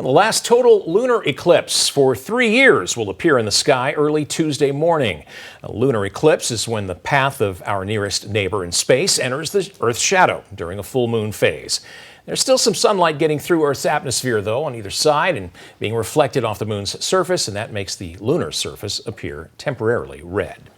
The last total lunar eclipse for 3 years will appear in the sky early Tuesday morning. A lunar eclipse is when the path of our nearest neighbor in space enters the Earth's shadow during a full moon phase. There's still some sunlight getting through Earth's atmosphere, though, on either side and being reflected off the moon's surface, and that makes the lunar surface appear temporarily red.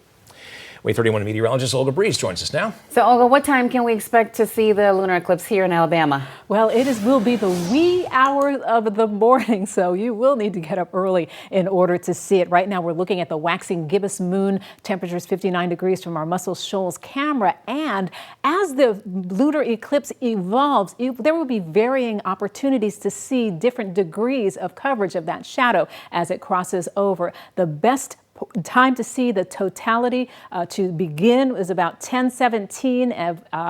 WAAY 31 meteorologist Olga Breese joins us now. So, Olga, what time can we expect to see the lunar eclipse here in Alabama? Well, will be the wee hours of the morning, so you will need to get up early in order to see it. Right now, we're looking at the waxing gibbous moon. Temperatures 59 degrees from our Muscle Shoals camera. And as the lunar eclipse evolves, there will be varying opportunities to see different degrees of coverage of that shadow as it crosses over. The best time to see the totality to begin is about 10:17.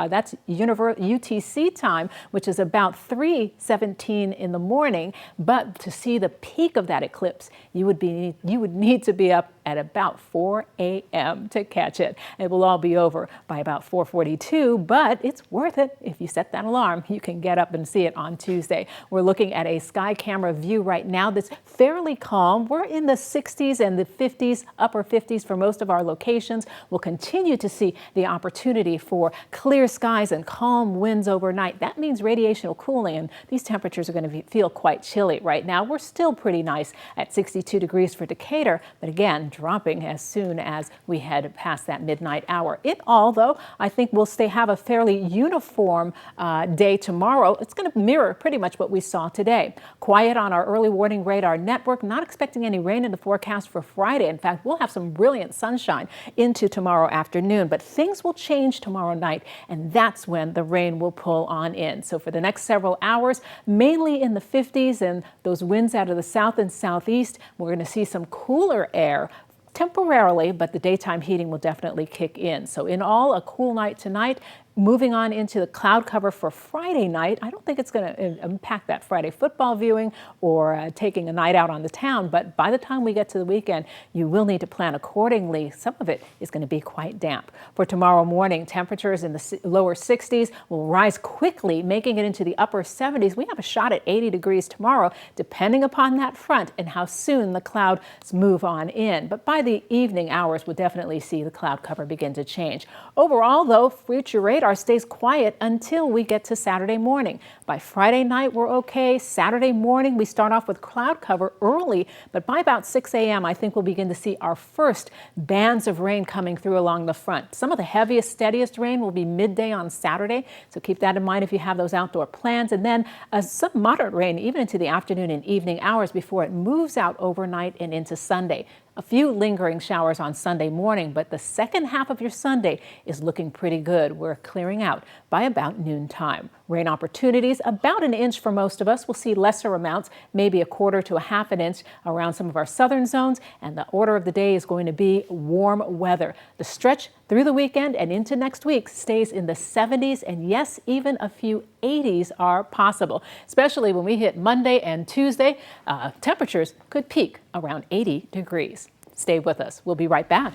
That's UTC time, which is about 3:17 in the morning. But to see the peak of that eclipse, you would need to be up at about 4 a.m. to catch it. It will all be over by about 4:42, but it's worth it if you set that alarm. You can get up and see it on Tuesday. We're looking at a sky camera view right now that's fairly calm. We're in the 60s and the 50s, upper 50s for most of our locations. We'll continue to see the opportunity for clear skies and calm winds overnight. That means radiational cooling, and these temperatures are going to feel quite chilly right now. We're still pretty nice at 62 degrees for Decatur, but again, dropping as soon as we head past that midnight hour. It all, though, I think we'll have a fairly uniform day tomorrow. It's going to mirror pretty much what we saw today. Quiet on our early warning radar network. Not expecting any rain in the forecast for Friday. In fact, we'll have some brilliant sunshine into tomorrow afternoon, but things will change tomorrow night, and that's when the rain will pull on in. So for the next several hours, mainly in the 50s and those winds out of the south and southeast, we're going to see some cooler air temporarily, but the daytime heating will definitely kick in. So in all, a cool night tonight. Moving on into the cloud cover for Friday night. I don't think it's going to impact that Friday football viewing or taking a night out on the town, but by the time we get to the weekend, you will need to plan accordingly. Some of it is going to be quite damp. For tomorrow morning, temperatures in the lower 60s will rise quickly, making it into the upper 70s. We have a shot at 80 degrees tomorrow, depending upon that front and how soon the clouds move on in. But by the evening hours, we'll definitely see the cloud cover begin to change. Overall, though, future radar stays quiet until we get to Saturday morning. By Friday night, we're okay. Saturday morning, we start off with cloud cover early, but by about 6 a.m., I think we'll begin to see our first bands of rain coming through along the front. Some of the heaviest, steadiest rain will be midday on Saturday, so keep that in mind if you have those outdoor plans. And then some moderate rain even into the afternoon and evening hours before it moves out overnight and into Sunday. A few lingering showers on Sunday morning, but the second half of your Sunday is looking pretty good. We're clearing out by about noontime. Rain opportunities about an inch for most of us. We'll see lesser amounts, maybe a quarter to a half an inch around some of our southern zones, and the order of the day is going to be warm weather. The stretch through the weekend and into next week stays in the 70s, and yes, even a few 80s are possible, especially when we hit Monday and Tuesday. Temperatures could peak around 80 degrees. Stay with us. We'll be right back.